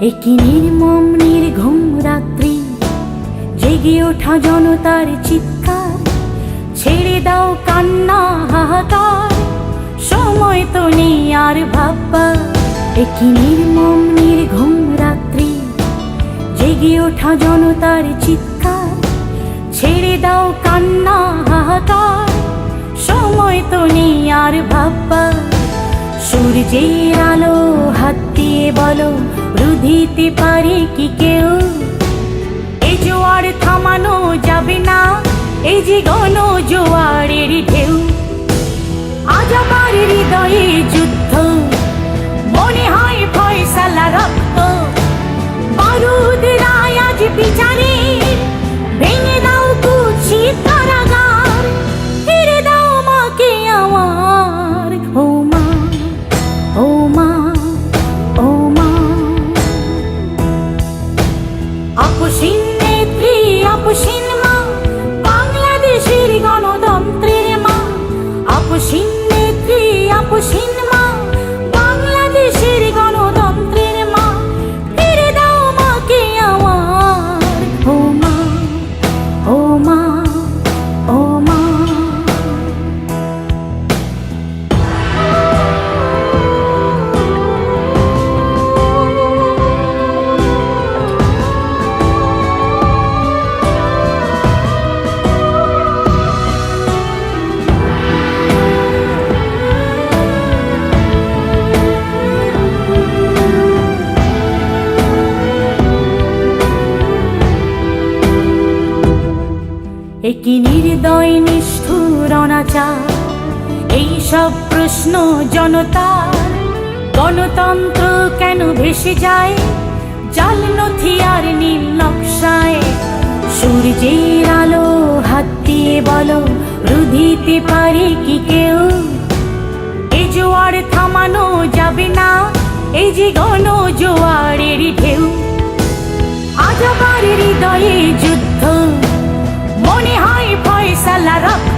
একই নির্মম নির্ঘুম রাত্রি, জেগে ওঠা জনতার চিৎকার, ছেড়ে দাও কান্না হাহাকার, সময় তো নেই আর ভাববার। একই নির্মম নির্ঘুম রাত্রি, জেগে ওঠা জনতার চিৎকার, ছেড়ে দাও কান্না হাহাকার, সময় তো নেই আর ভাববার। সূর্যের আলো হাত দিয়ে বলো, রুধিতে পারে কি কেউ? এই জোয়ার থামানো যাবে না, এই যে গণ জোয়ারের ঢেউ। আজ আমার হৃদয়ে যুদ্ধ, মনে হয় ফয়সালা রক্ত, বারুদ রায় আজ বিচারে, ভেঙে দাও কুৎসিত কারাগার, ফিরে দাও মাকে আমার। ও মা, ও মা, ও মা। আপসীন নেত্রী, আপসীন মা, বাংলাদেশের গণতন্ত্রের মা। আপসীন নেত্রী, আপসীন মা, বাংলাদেশের গণতন্ত্রের মা, ফিরে দাও মাকে আমার। ও মা, ও মা, ও মা। একই নির্দয় নিষ্ঠুর অনাচার, এইসব প্রশ্ন জনতার। গণতন্ত্র কেন ভেসে যায় জাল নথি আর নীল নকশায়? সূর্যের আলো হাত দিয়ে বলো, রুধিতে পারে কি কেউ? এ জোয়ার থামানো যাবে না, এই যে গণ জোয়ারের ঢেউ। আজ আমার হৃদয়ে যুদ্ধ, মনে হয় ফয়সালা রক্ত,